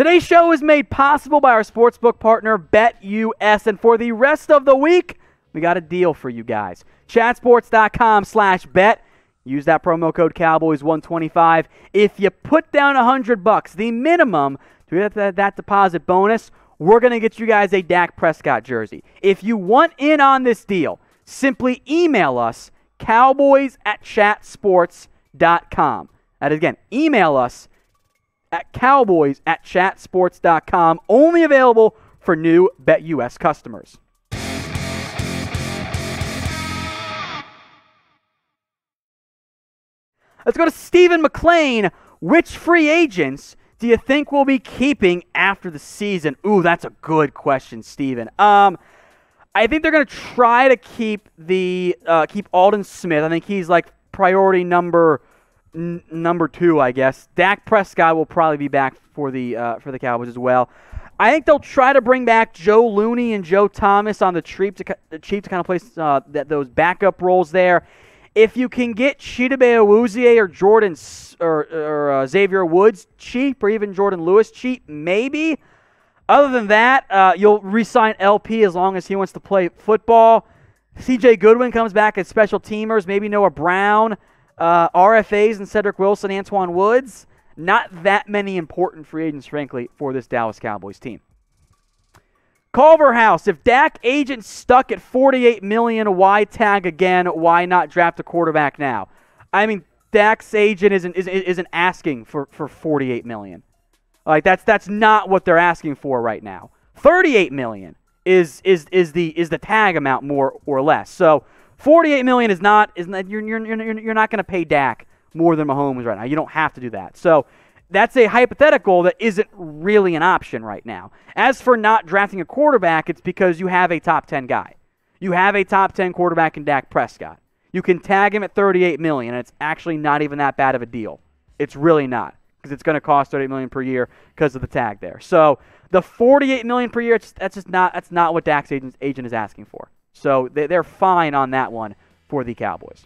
Today's show is made possible by our sportsbook partner, BetUS. And for the rest of the week, we got a deal for you guys. Chatsports.com/bet. Use that promo code Cowboys125. If you put down $100, the minimum to get that deposit bonus, we're going to get you guys a Dak Prescott jersey. If you want in on this deal, simply email us, cowboys@chatsports.com. That is, again, email us at cowboys@chatsports.com. Only available for new BetUS customers. Let's go to Stephen McLean. Which free agents do you think we'll be keeping after the season? Ooh, that's a good question, Stephen. I think they're going to try to keep Aldon Smith. I think he's like priority number 2, I guess. Dak Prescott will probably be back for the Cowboys as well. I think they'll try to bring back Joe Looney and Joe Thomas on the cheap to kind of place those backup roles there. If you can get Chidobe Awuzie or Xavier Woods cheap, or even Jordan Lewis cheap, maybe. Other than that, you'll re-sign LP as long as he wants to play football. C.J. Goodwin comes back as special teamers. Maybe Noah Brown, RFAs and Cedric Wilson, Antoine Woods. Not that many important free agents, frankly, for this Dallas Cowboys team. Culver House, if Dak agent stuck at $48 million, why tag again? Why not draft a quarterback now? I mean, Dak's agent isn't asking for $48 million. Like that's not what they're asking for right now. $38 million is the tag amount, more or less. So $48 million is not you're not going to pay Dak more than Mahomes right now. You don't have to do that. So that's a hypothetical that isn't really an option right now. As for not drafting a quarterback, it's because you have a top 10 guy. You have a top 10 quarterback in Dak Prescott. You can tag him at $38 million, and it's actually not even that bad of a deal. It's really not, because it's going to cost $38 million per year because of the tag there. So the $48 million per year, that's not what Dak's agent is asking for. So they're fine on that one for the Cowboys.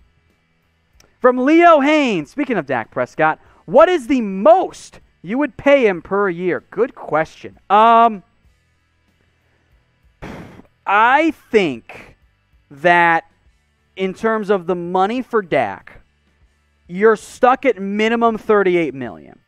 From Leo Haynes, speaking of Dak Prescott, what is the most you would pay him per year? Good question. I think that in terms of the money for Dak, you're stuck at minimum $38 million.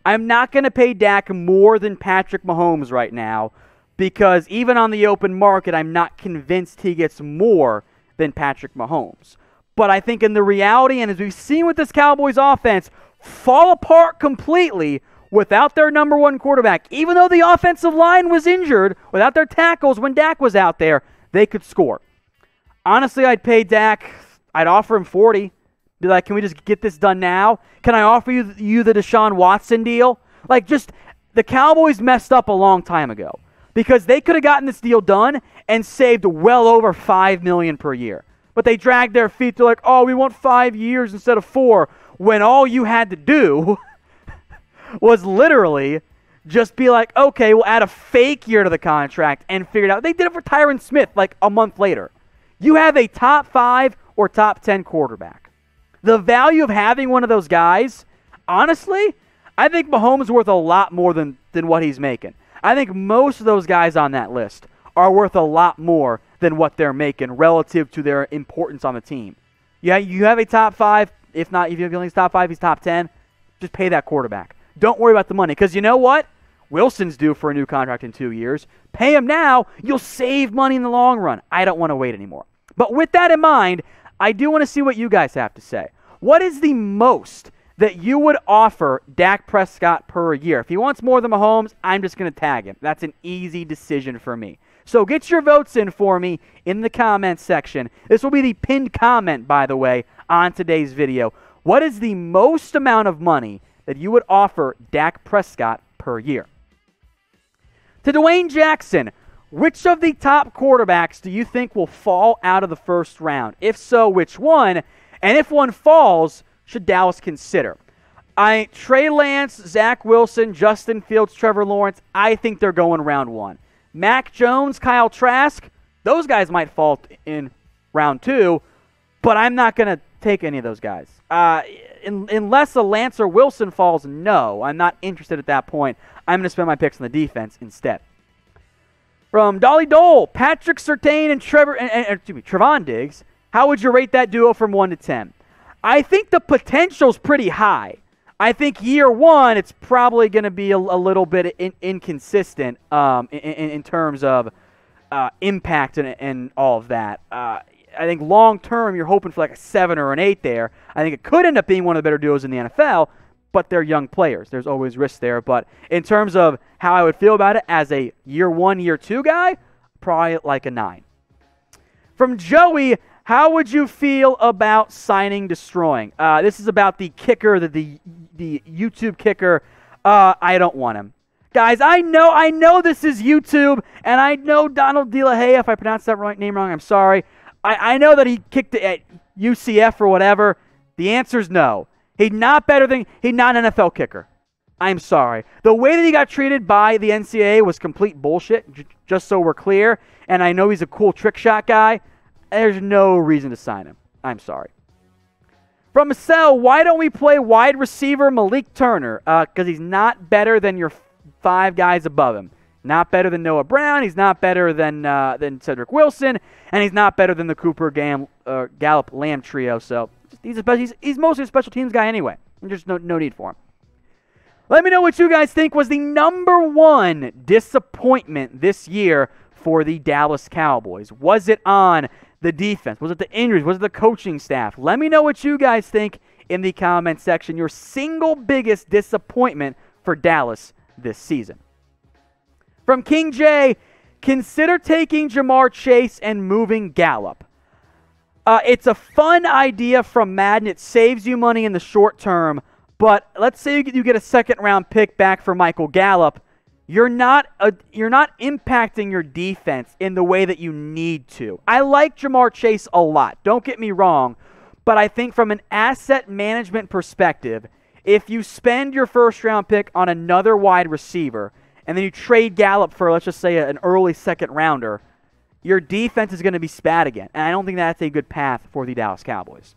I'm not going to pay Dak more than Patrick Mahomes right now, because even on the open market, I'm not convinced he gets more than Patrick Mahomes. But I think in the reality, and as we've seen with this Cowboys offense, fall apart completely without their number one quarterback. Even though the offensive line was injured, without their tackles when Dak was out there, they could score. Honestly, I'd pay Dak, I'd offer him $40. Be like, can we just get this done now? Can I offer you the Deshaun Watson deal? Like, just, the Cowboys messed up a long time ago, because they could have gotten this deal done and saved well over $5 million per year. But they dragged their feet. They're like, oh, we want 5 years instead of 4, when all you had to do was literally just be like, okay, we'll add a fake year to the contract and figure it out. They did it for Tyron Smith like a month later. You have a top 5 or top 10 quarterback. The value of having one of those guys, honestly, I think Mahomes is worth a lot more than what he's making. I think most of those guys on that list are worth a lot more than what they're making relative to their importance on the team. Yeah, you have a top 5. If not, if you have he's top 5, he's top 10. Just pay that quarterback. Don't worry about the money, because you know what? Wilson's due for a new contract in 2 years. Pay him now. You'll save money in the long run. I don't want to wait anymore. But with that in mind, I do want to see what you guys have to say. What is the most that you would offer Dak Prescott per year? If he wants more than Mahomes, I'm just going to tag him. That's an easy decision for me. So get your votes in for me in the comments section. This will be the pinned comment, by the way, on today's video. What is the most amount of money that you would offer Dak Prescott per year? To Dwayne Jackson, which of the top quarterbacks do you think will fall out of the first round? If so, which one? And if one falls, should Dallas consider? Trey Lance, Zach Wilson, Justin Fields, Trevor Lawrence, I think they're going round 1. Mac Jones, Kyle Trask, those guys might fall in round 2. but I'm not going to take any of those guys. Unless a Lance or Wilson falls, no. I'm not interested at that point. I'm going to spend my picks on the defense instead. From Dolly Dole, Patrick Surtain and Trevon Diggs, how would you rate that duo from 1 to 10? I think the potential's pretty high. I think year one, it's probably going to be a little bit inconsistent in terms of impact and all of that. I think long term, you're hoping for like a 7 or an 8 there. I think it could end up being one of the better duos in the NFL, but they're young players. There's always risk there. But in terms of how I would feel about it as a year 1, year 2 guy, probably like a 9. From Joey, how would you feel about signing Destroying? This is about the kicker, the YouTube kicker. I don't want him. Guys, I know this is YouTube, and I know Donald De La Haye, if I pronounced that name wrong, I'm sorry. I know that he kicked it at UCF or whatever. The answer is no. He's not an NFL kicker. I'm sorry. The way that he got treated by the NCAA was complete bullshit, just so we're clear. And I know he's a cool trick shot guy. There's no reason to sign him. I'm sorry. From Marcel, why don't we play wide receiver Malik Turner? Because he's not better than your 5 guys above him. Not better than Noah Brown. He's not better than Cedric Wilson. And he's not better than the Cooper Gallup Lamb trio. So he's mostly a special teams guy anyway. There's no need for him. Let me know what you guys think was the number 1 disappointment this year for the Dallas Cowboys. Was it on the defense? Was it the injuries? Was it the coaching staff? Let me know what you guys think in the comment section. Your single biggest disappointment for Dallas this season. From King J, consider taking Jamar Chase and moving Gallup. It's a fun idea from Madden. It saves you money in the short term. But let's say you get a second-round pick back for Michael Gallup. You're not impacting your defense in the way that you need to. I like Jamar Chase a lot. Don't get me wrong. But I think from an asset management perspective, if you spend your first-round pick on another wide receiver and then you trade Gallup for, let's just say, an early second-rounder, your defense is going to be spat again. And I don't think that's a good path for the Dallas Cowboys.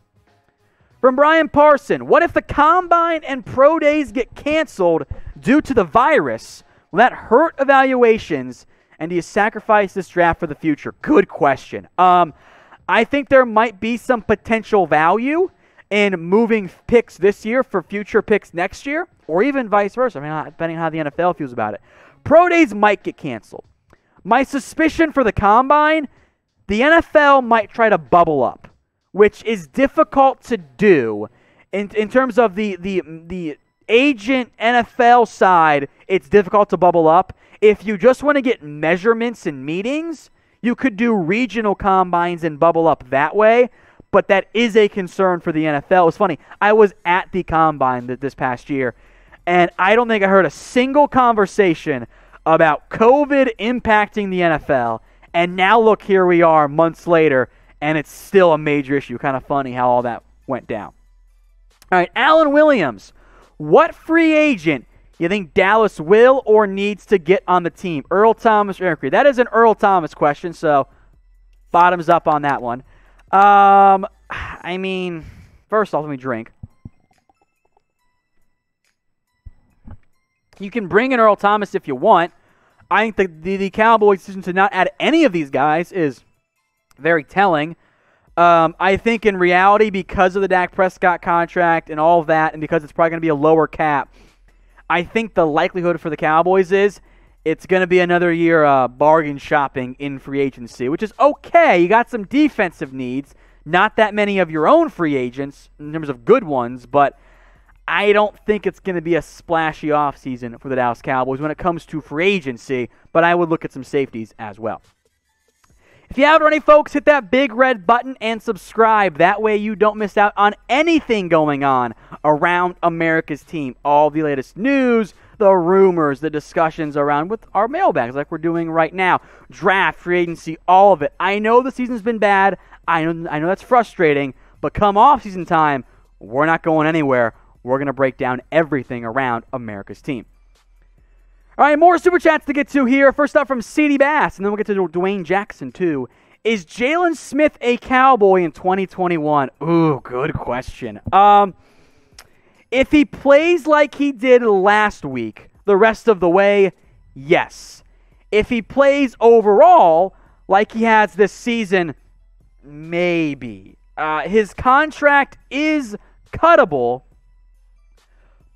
From Brian Parson, what if the Combine and Pro Days get canceled due to the virus? Will that hurt evaluations? And do you sacrifice this draft for the future? Good question. I think there might be some potential value in moving picks this year for future picks next year, or even vice versa, depending on how the NFL feels about it. Pro Days might get canceled. My suspicion for the Combine, the NFL might try to bubble up, which is difficult to do in terms of the agent NFL side. It's difficult to bubble up. If you just want to get measurements and meetings, you could do regional combines and bubble up that way, but that is a concern for the NFL. It's funny, I was at the Combine this past year, and I don't think I heard a single conversation about COVID impacting the NFL, and now look, here we are months later, and it's still a major issue. Kind of funny how all that went down. All right, Alan Williams, what free agent you think Dallas will or needs to get on the team? Earl Thomas or Eric Reed? That is an Earl Thomas question, so bottoms up on that one. First off, let me drink. You can bring in Earl Thomas if you want. I think the Cowboys' decision to not add any of these guys is very telling. I think in reality, because of the Dak Prescott contract and all of that, and because it's probably going to be a lower cap, I think the likelihood for the Cowboys is it's going to be another year bargain shopping in free agency, which is okay. You got some defensive needs, not that many of your own free agents in terms of good ones, but I don't think it's going to be a splashy offseason for the Dallas Cowboys when it comes to free agency, but I would look at some safeties as well. If you haven't already, folks, hit that big red button and subscribe. That way you don't miss out on anything going on around America's team. All the latest news, the rumors, the discussions around with our mailbags like we're doing right now. Draft, free agency, all of it. I know the season's been bad. I know that's frustrating. But come offseason time, we're not going anywhere. We're going to break down everything around America's team. All right, more Super Chats to get to here. First up from CD Bass, and then we'll get to Dwayne Jackson, too, Is Jaylon Smith a Cowboy in 2021? Ooh, good question. If he plays like he did last week, the rest of the way, yes. If he plays overall like he has this season, maybe. His contract is cuttable,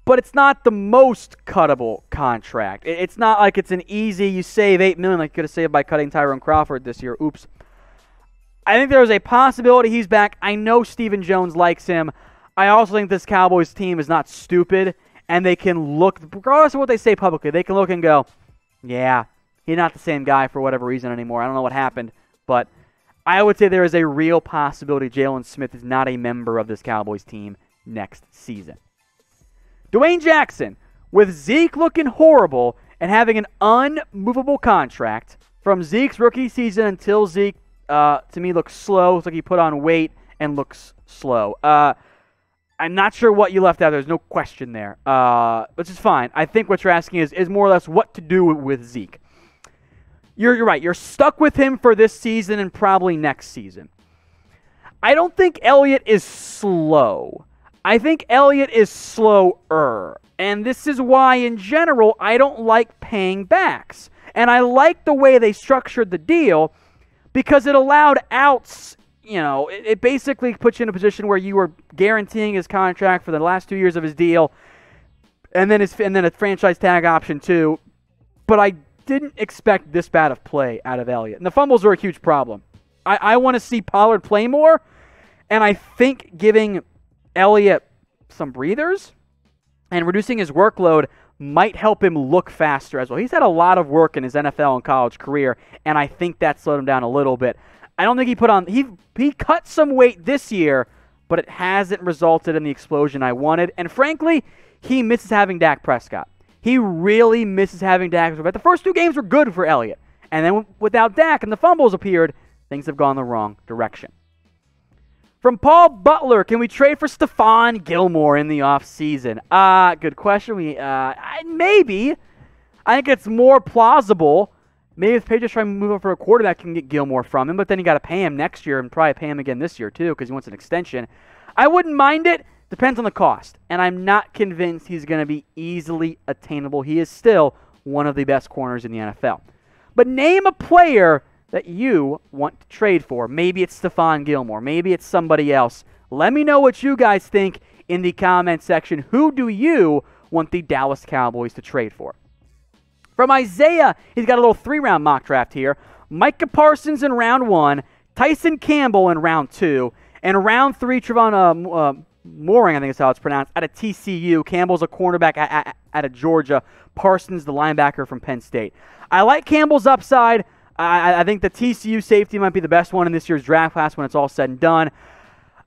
but it's not the most cuttable contract. It's not like it's an easy, you save $8 million like you could have saved by cutting Tyrone Crawford this year. Oops. I think there's a possibility he's back. I know Stephen Jones likes him. I also think this Cowboys team is not stupid, and they can look, regardless of what they say publicly, they can look and go, yeah, he's not the same guy for whatever reason anymore. I don't know what happened, but I would say there is a real possibility Jaylon Smith is not a member of this Cowboys team next season. Dwayne Jackson, with Zeke looking horrible and having an unmovable contract from Zeke's rookie season until Zeke, to me, looks slow. Looks like he put on weight and looks slow. I'm not sure what you left out. There's no question there, which is fine. I think what you're asking is more or less what to do with Zeke. You're right. You're stuck with him for this season and probably next season. I don't think Elliott is slow. I think Elliott is slower. And this is why, in general, I don't like paying backs. And I like the way they structured the deal because it allowed outs. You know, it basically puts you in a position where you were guaranteeing his contract for the last 2 years of his deal, and then a franchise tag option too. But I didn't expect this bad of play out of Elliott. And the fumbles were a huge problem. I want to see Pollard play more, and I think giving Elliott some breathers and reducing his workload might help him look faster as well. He's had a lot of work in his NFL and college career, and I think that slowed him down a little bit. I don't think he put on... He cut some weight this year, but it hasn't resulted in the explosion I wanted. And frankly, he misses having Dak Prescott. He really misses having Dak Prescott. The first 2 games were good for Elliott. And then without Dak and the fumbles appeared, things have gone the wrong direction. From Paul Butler, can we trade for Stephon Gilmore in the offseason? Good question. Maybe. I think it's more plausible. Maybe if Patriots try to move up for a quarterback, can get Gilmore from him, but then you got to pay him next year and probably pay him again this year too because he wants an extension. I wouldn't mind it. Depends on the cost, and I'm not convinced he's going to be easily attainable. He is still one of the best corners in the NFL. But name a player that you want to trade for. Maybe it's Stephon Gilmore. Maybe it's somebody else. Let me know what you guys think in the comment section. Who do you want the Dallas Cowboys to trade for? From Isaiah, he's got a little 3-round mock draft here. Micah Parsons in round 1, Tyson Campbell in round 2, and round 3, Trevon Mooring, I think is how it's pronounced, out of TCU. Campbell's a cornerback out of Georgia. Parsons, the linebacker from Penn State. I like Campbell's upside. I think the TCU safety might be the best one in this year's draft class when it's all said and done.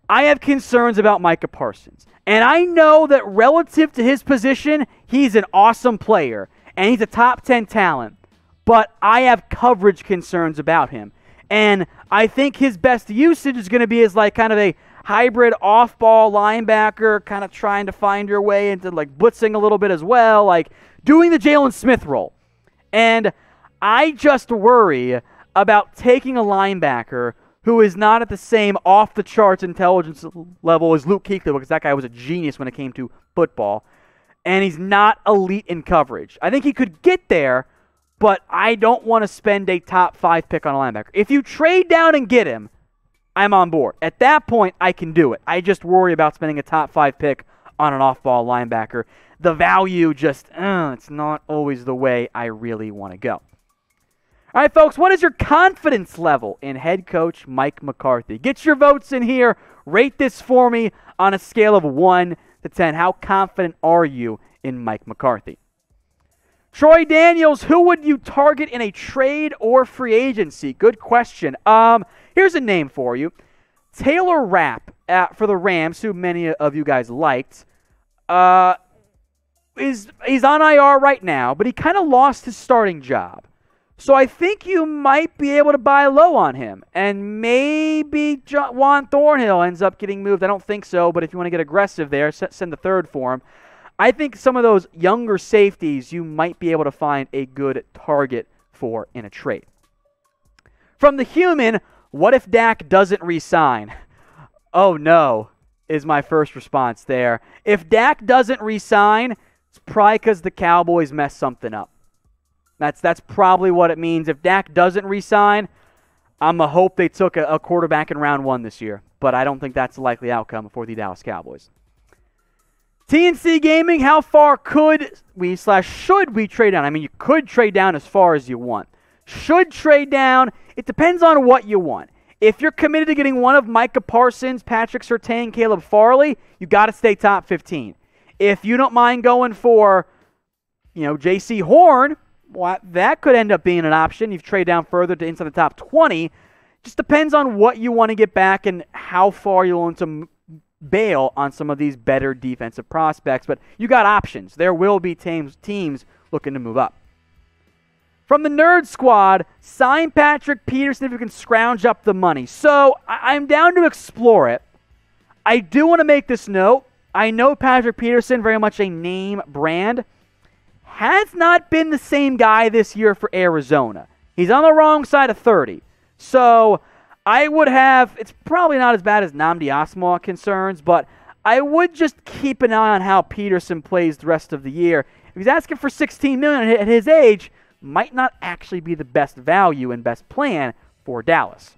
I have concerns about Micah Parsons. And I know that relative to his position, he's an awesome player. And he's a top 10 talent, but I have coverage concerns about him. And I think his best usage is going to be as like kind of a hybrid off-ball linebacker, kind of trying to find your way into like blitzing a little bit as well, like doing the Jaylon Smith role. And I just worry about taking a linebacker who is not at the same off-the-charts intelligence level as Luke Kuechly, because that guy was a genius when it came to football. And he's not elite in coverage. I think he could get there, but I don't want to spend a top 5 pick on a linebacker. If you trade down and get him, I'm on board. At that point, I can do it. I just worry about spending a top 5 pick on an off-ball linebacker. The value just, it's not always the way I really want to go. All right, folks, what is your confidence level in head coach Mike McCarthy? Get your votes in here. Rate this for me on a scale of 1 to 10. How confident are you in Mike McCarthy? Troy Daniels, who would you target in a trade or free agency? Good question. Here's a name for you. Taylor Rapp for the Rams, who many of you guys liked. He's on IR right now, but he kind of lost his starting job. So I think you might be able to buy low on him. And maybe Juan Thornhill ends up getting moved. I don't think so, but if you want to get aggressive there, send the 3rd for him. I think some of those younger safeties you might be able to find a good target for in a trade. From the human, What if Dak doesn't resign? Oh no, is my first response there. If Dak doesn't resign, it's probably because the Cowboys messed something up. That's probably what it means. If Dak doesn't resign, I'm a hope they took a quarterback in round 1 this year, but I don't think that's a likely outcome for the Dallas Cowboys. TNC Gaming, how far could we / should we trade down? I mean, you could trade down as far as you want. Should trade down, it depends on what you want. If you're committed to getting one of Micah Parsons, Patrick Surtain, Caleb Farley, you got to stay top 15. If you don't mind going for, J.C. Horn, well, that could end up being an option. You trade down further to inside the top 20. Just depends on what you want to get back and how far you're willing to bail on some of these better defensive prospects. But you got options. There will be teams looking to move up. From the Nerd Squad, sign Patrick Peterson if you can scrounge up the money. So I'm down to explore it. I do want to make this note. I know Patrick Peterson, very much a name brand, has not been the same guy this year for Arizona. He's on the wrong side of 30. So I would have, it's probably not as bad as Nnamdi Asomugha concerns, but I would just keep an eye on how Peterson plays the rest of the year. If he's asking for $16 million at his age, might not actually be the best value and best plan for Dallas.